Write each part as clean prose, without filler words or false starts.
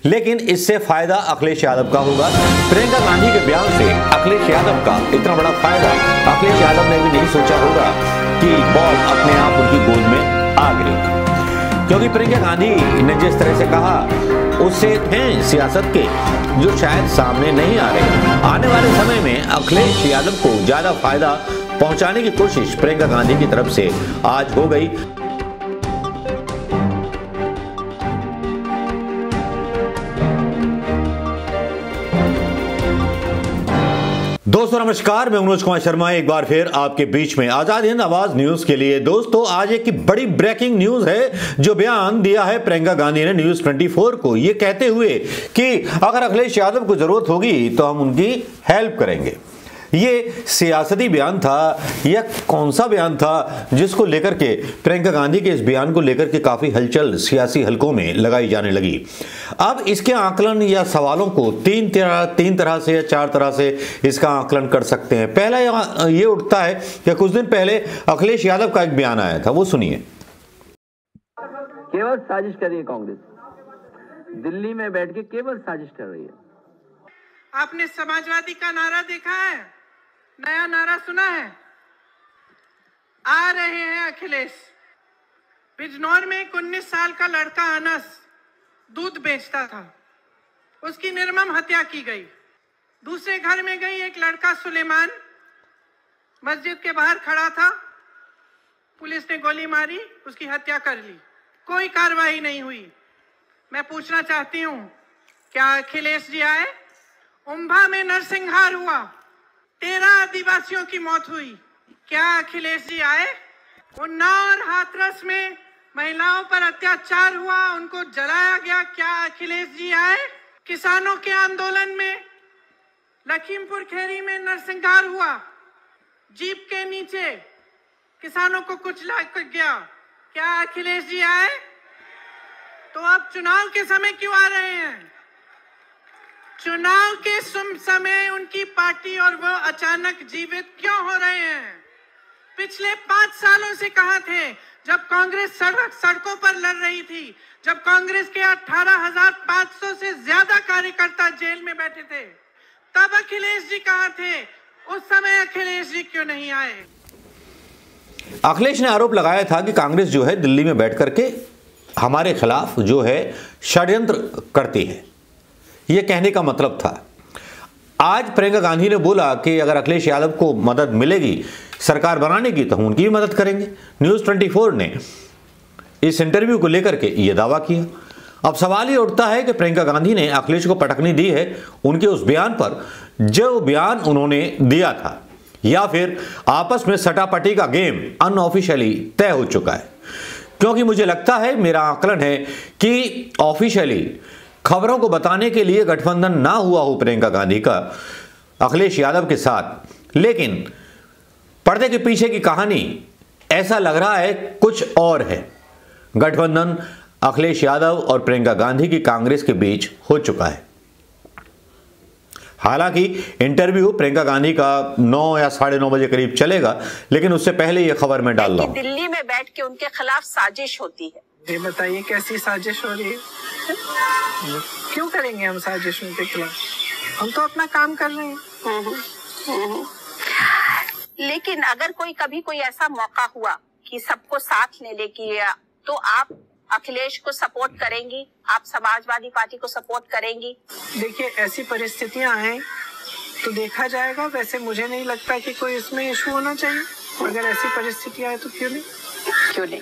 लेकिन इससे फायदा अखिलेश यादव का होगा। प्रियंका गांधी के बयान से अखिलेश यादव का इतना बड़ा फायदा अखिलेश यादव ने भी नहीं सोचा होगा कि बॉल अपने आप उनकी गोद में आ गिरी, क्योंकि प्रियंका गांधी ने जिस तरह से कहा उससे थे सियासत के जो शायद सामने नहीं आ रहे। आने वाले समय में अखिलेश यादव को ज्यादा फायदा पहुंचाने की कोशिश प्रियंका गांधी की तरफ से आज हो गई। दोस्तों नमस्कार, मैं मनोज कुमार शर्मा एक बार फिर आपके बीच में आजाद हिंद आवाज न्यूज के लिए। दोस्तों आज एक बड़ी ब्रेकिंग न्यूज है जो बयान दिया है प्रियंका गांधी ने न्यूज 24 को, ये कहते हुए कि अगर अखिलेश यादव को जरूरत होगी तो हम उनकी हेल्प करेंगे। ये सियासती बयान था या कौन सा बयान था जिसको लेकर के प्रियंका गांधी के इस बयान को लेकर के काफी हलचल सियासी हलकों में लगाई जाने लगी। अब इसके आकलन या सवालों को तीन तरह से या चार तरह से इसका आकलन कर सकते हैं। पहला ये उठता है कि कुछ दिन पहले अखिलेश यादव का एक बयान आया था, वो सुनिए। केवल साजिश कर रही है कांग्रेस, दिल्ली में बैठ के केवल साजिश कर रही है। आपने समाजवादी का नारा देखा है, नया नारा सुना है, आ रहे हैं अखिलेश। बिजनौर में एक 19 साल का लड़का अनस दूध बेचता था, उसकी निर्मम हत्या की गई। दूसरे घर में गई एक लड़का सुलेमान मस्जिद के बाहर खड़ा था, पुलिस ने गोली मारी, उसकी हत्या कर ली, कोई कार्रवाई नहीं हुई। मैं पूछना चाहती हूं, क्या अखिलेश जी आए? उम्भा में नरसंहार हुआ, 13 आदिवासियों की मौत हुई, क्या अखिलेश जी आए? उन्नाव और हाथरस में महिलाओं पर अत्याचार हुआ, उनको जलाया गया, क्या अखिलेश जी आए? किसानों के आंदोलन में लखीमपुर खीरी में नरसंहार हुआ, जीप के नीचे किसानों को कुचला गया, क्या अखिलेश जी आए? तो अब चुनाव के समय क्यों आ रहे हैं? चुनाव के समय उनकी पार्टी और वो अचानक जीवित क्यों हो रहे हैं? पिछले 5 सालों से कहा थे, जब कांग्रेस सड़कों पर लड़ रही थी, जब कांग्रेस के 18,500 से ज्यादा कार्यकर्ता जेल में बैठे थे, तब अखिलेश जी कहाँ थे? उस समय अखिलेश जी क्यों नहीं आए? अखिलेश ने आरोप लगाया था कि कांग्रेस जो है दिल्ली में बैठ करके हमारे खिलाफ जो है षड्यंत्र करती है, यह कहने का मतलब था। आज प्रियंका गांधी ने बोला कि अगर अखिलेश यादव को मदद मिलेगी सरकार बनाने की तो हम उनकी भी मदद करेंगे। न्यूज 24 ने इस इंटरव्यू को लेकर के यह दावा किया। अब सवाल ये उठता है कि प्रियंका गांधी ने अखिलेश को पटकनी दी है उनके उस बयान पर जो बयान उन्होंने दिया था, या फिर आपस में सटापटी का गेम अनऑफिशियली तय हो चुका है। क्योंकि मुझे लगता है, मेरा आकलन है कि ऑफिशियली खबरों को बताने के लिए गठबंधन ना हुआ हो प्रियंका गांधी का अखिलेश यादव के साथ, लेकिन पर्दे के पीछे की कहानी ऐसा लग रहा है कुछ और है। गठबंधन अखिलेश यादव और प्रियंका गांधी की कांग्रेस के बीच हो चुका है। हालांकि इंटरव्यू प्रियंका गांधी का 9 या 9:30 बजे करीब चलेगा, लेकिन उससे पहले यह खबर मैं डाल रहा हूं। दिल्ली में बैठ के उनके खिलाफ साजिश होती है। ये बताइए कैसी साजिश हो रही है? क्यों करेंगे हम साजिश उनके खिलाफ? हम तो अपना काम कर रहे हैं। लेकिन अगर कभी कोई ऐसा मौका हुआ कि सबको साथ लेने की, तो आप अखिलेश को सपोर्ट करेंगी? आप समाजवादी पार्टी को सपोर्ट करेंगी? देखिए, ऐसी परिस्थितियां आए तो देखा जाएगा। वैसे मुझे नहीं लगता कि कोई इसमें इशू होना चाहिए। अगर ऐसी परिस्थिति आए तो क्यों नहीं?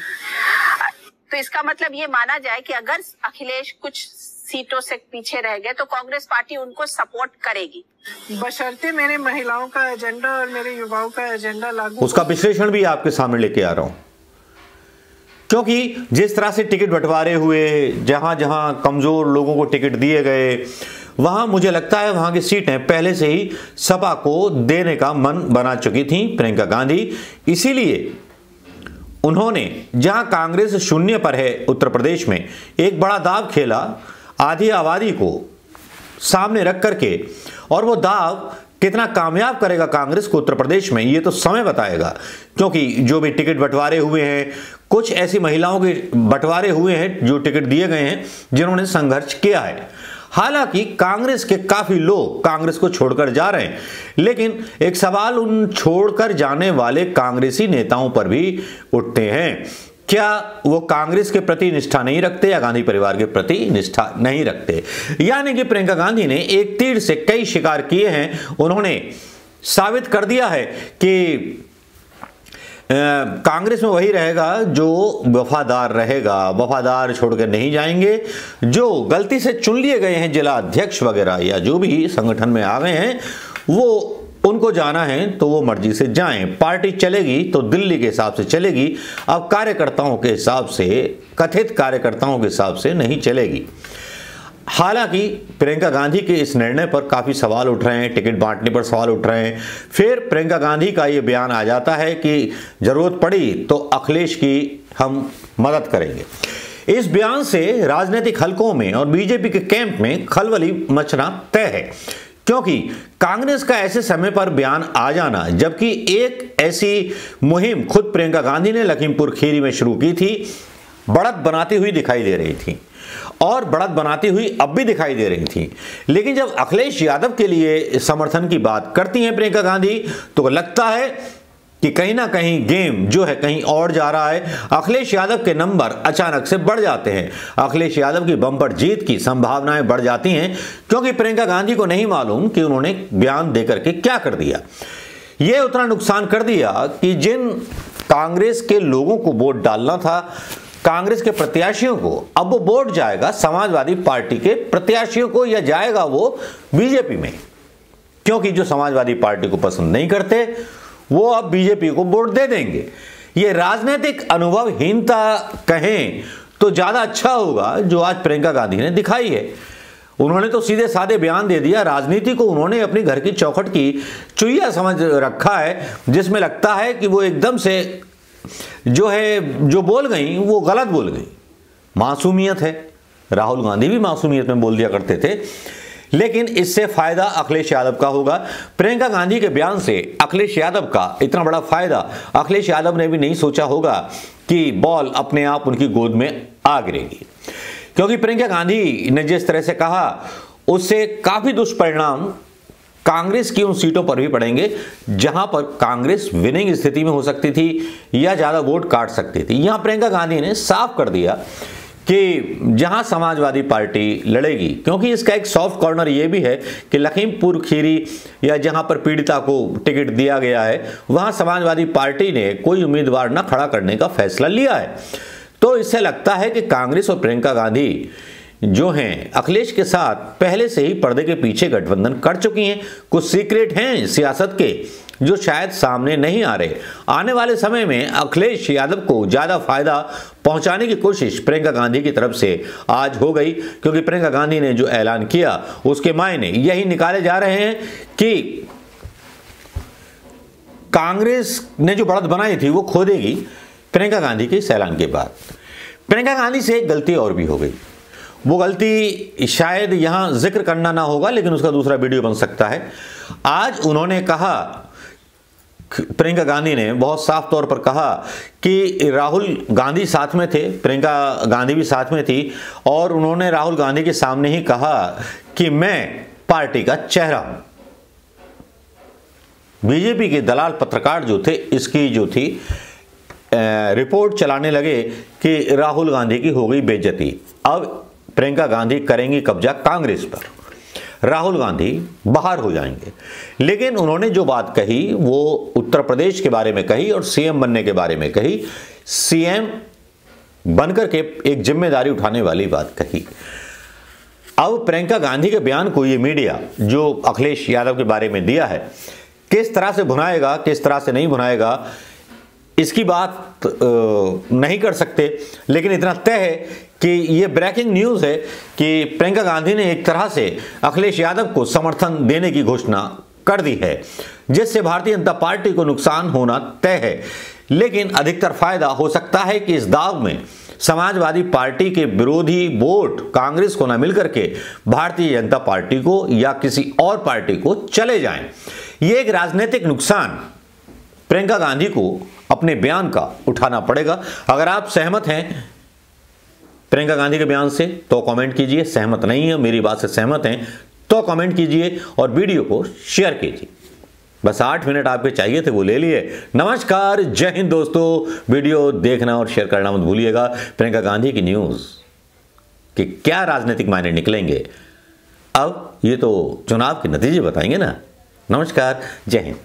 तो इसका मतलब ये माना जाए कि अगर अखिलेश कुछ सीटों से पीछे रह गए तो कांग्रेस पार्टी उनको सपोर्ट करेगी, बशर्ते मेरे महिलाओं का एजेंडा और मेरे युवाओं का एजेंडा लागू। उसका विश्लेषण भी आपके सामने लेके आ रहा हूं, क्योंकि जिस तरह से टिकट बंटवारे हुए, जहां जहां कमजोर लोगों को टिकट दिए गए, वहां मुझे लगता है वहां की सीटें पहले से ही सपा को देने का मन बना चुकी थी प्रियंका गांधी। इसीलिए उन्होंने, जहां कांग्रेस शून्य पर है उत्तर प्रदेश में, एक बड़ा दाव खेला आधी आबादी को सामने रख करके, और वो दाव कितना कामयाब करेगा कांग्रेस को उत्तर प्रदेश में ये तो समय बताएगा। क्योंकि जो भी टिकट बंटवारे हुए हैं, कुछ ऐसी महिलाओं के बंटवारे हुए हैं जो टिकट दिए गए हैं जिन्होंने संघर्ष किया है। हालांकि कांग्रेस के काफी लोग कांग्रेस को छोड़कर जा रहे हैं, लेकिन एक सवाल उन छोड़कर जाने वाले कांग्रेसी नेताओं पर भी उठते हैं। क्या वो कांग्रेस के प्रति निष्ठा नहीं रखते या गांधी परिवार के प्रति निष्ठा नहीं रखते? यानी कि प्रियंका गांधी ने एक तीर से कई शिकार किए हैं। उन्होंने साबित कर दिया है कि कांग्रेस में वही रहेगा जो वफादार रहेगा, वफादार छोड़कर नहीं जाएंगे। जो गलती से चुन लिए गए हैं जिला अध्यक्ष वगैरह या जो भी संगठन में आ गए हैं, वो उनको जाना है तो वो मर्जी से जाएं। पार्टी चलेगी तो दिल्ली के हिसाब से चलेगी, अब कार्यकर्ताओं के हिसाब से, कथित कार्यकर्ताओं के हिसाब से नहीं चलेगी। हालांकि प्रियंका गांधी के इस निर्णय पर काफी सवाल उठ रहे हैं, टिकट बांटने पर सवाल उठ रहे हैं। फिर प्रियंका गांधी का ये बयान आ जाता है कि जरूरत पड़ी तो अखिलेश की हम मदद करेंगे। इस बयान से राजनीतिक हलकों में और बीजेपी के कैंप में खलबली मचना तय है, क्योंकि कांग्रेस का ऐसे समय पर बयान आ जाना, जबकि एक ऐसी मुहिम खुद प्रियंका गांधी ने लखीमपुर खीरी में शुरू की थी, बढ़त बनाती हुई दिखाई दे रही थी और बढ़त बनाती हुई अब भी दिखाई दे रही थी। लेकिन जब अखिलेश यादव के लिए समर्थन की बात करती हैं प्रियंका गांधी, तो लगता है कि कहीं ना कहीं गेम जो है कहीं और जा रहा है। अखिलेश यादव के नंबर अचानक से बढ़ जाते हैं, अखिलेश यादव की बम्पर जीत की संभावनाएं बढ़ जाती हैं, क्योंकि प्रियंका गांधी को नहीं मालूम कि उन्होंने बयान देकर के क्या कर दिया। यह उतना नुकसान कर दिया कि जिन कांग्रेस के लोगों को वोट डालना था, कांग्रेस के प्रत्याशियों को, अब वो वोट जाएगा समाजवादी पार्टी के प्रत्याशियों को या जाएगा वो बीजेपी में, क्योंकि जो समाजवादी पार्टी को पसंद नहीं करते वो अब बीजेपी को वोट दे देंगे। ये राजनीतिक अनुभवहीनता कहें तो ज्यादा अच्छा होगा जो आज प्रियंका गांधी ने दिखाई है। उन्होंने तो सीधे साधे बयान दे दिया, राजनीति को उन्होंने अपनी घर की चौखट की चुईया समझ रखा है, जिसमें लगता है कि वो एकदम से जो बोल गई वो गलत बोल गई। मासूमियत है, राहुल गांधी भी मासूमियत में बोल दिया करते थे, लेकिन इससे फायदा अखिलेश यादव का होगा। प्रियंका गांधी के बयान से अखिलेश यादव का इतना बड़ा फायदा अखिलेश यादव ने भी नहीं सोचा होगा कि बॉल अपने आप उनकी गोद में आ गिरेगी, क्योंकि प्रियंका गांधी ने जिस तरह से कहा उससे काफी दुष्परिणाम कांग्रेस की उन सीटों पर भी पड़ेंगे जहां पर कांग्रेस विनिंग स्थिति में हो सकती थी या ज्यादा वोट काट सकती थी। यहां प्रियंका गांधी ने साफ कर दिया कि जहां समाजवादी पार्टी लड़ेगी, क्योंकि इसका एक सॉफ्ट कॉर्नर यह भी है कि लखीमपुर खीरी या जहां पर पीड़िता को टिकट दिया गया है वहां समाजवादी पार्टी ने कोई उम्मीदवार न खड़ा करने का फैसला लिया है। तो इससे लगता है कि कांग्रेस और प्रियंका गांधी जो हैं अखिलेश के साथ पहले से ही पर्दे के पीछे गठबंधन कर चुकी हैं। कुछ सीक्रेट हैं सियासत के जो शायद सामने नहीं आ रहे। आने वाले समय में अखिलेश यादव को ज्यादा फायदा पहुंचाने की कोशिश प्रियंका गांधी की तरफ से आज हो गई, क्योंकि प्रियंका गांधी ने जो ऐलान किया उसके मायने यही निकाले जा रहे हैं कि कांग्रेस ने जो बढ़त बनाई थी वो खो देगी प्रियंका गांधी के इस ऐलान के बाद। प्रियंका गांधी से एक गलती और भी हो गई, वो गलती शायद यहां जिक्र करना ना होगा लेकिन उसका दूसरा वीडियो बन सकता है। आज उन्होंने कहा, प्रियंका गांधी ने बहुत साफ तौर पर कहा कि राहुल गांधी साथ में थे, प्रियंका गांधी भी साथ में थी, और उन्होंने राहुल गांधी के सामने ही कहा कि मैं पार्टी का चेहरा हूं। बीजेपी के दलाल पत्रकार जो थे इसकी जो थी रिपोर्ट चलाने लगे कि राहुल गांधी की हो गई बेइज्जती, अब प्रियंका गांधी करेंगी कब्जा कांग्रेस पर, राहुल गांधी बाहर हो जाएंगे। लेकिन उन्होंने जो बात कही वो उत्तर प्रदेश के बारे में कही और सीएम बनने के बारे में कही, सीएम बनकर के एक जिम्मेदारी उठाने वाली बात कही। अब प्रियंका गांधी के बयान को ये मीडिया जो अखिलेश यादव के बारे में दिया है किस तरह से भुनाएगा किस तरह से नहीं भुनाएगा इसकी बात नहीं कर सकते, लेकिन इतना तय है कि यह ब्रेकिंग न्यूज है कि प्रियंका गांधी ने एक तरह से अखिलेश यादव को समर्थन देने की घोषणा कर दी है, जिससे भारतीय जनता पार्टी को नुकसान होना तय है। लेकिन अधिकतर फायदा हो सकता है कि इस दाव में समाजवादी पार्टी के विरोधी वोट कांग्रेस को न मिलकर के भारतीय जनता पार्टी को या किसी और पार्टी को चले जाएं। यह एक राजनीतिक नुकसान प्रियंका गांधी को अपने बयान का उठाना पड़ेगा। अगर आप सहमत हैं प्रियंका गांधी के बयान से तो कमेंट कीजिए, सहमत नहीं है, मेरी बात से सहमत हैं तो कमेंट कीजिए और वीडियो को शेयर कीजिए। बस 8 मिनट आपके चाहिए थे, वो ले लिए। नमस्कार, जय हिंद दोस्तों। वीडियो देखना और शेयर करना मत भूलिएगा। प्रियंका गांधी की न्यूज़ कि क्या राजनीतिक मायने निकलेंगे, अब ये तो चुनाव के नतीजे बताएंगे ना। नमस्कार, जय हिंद।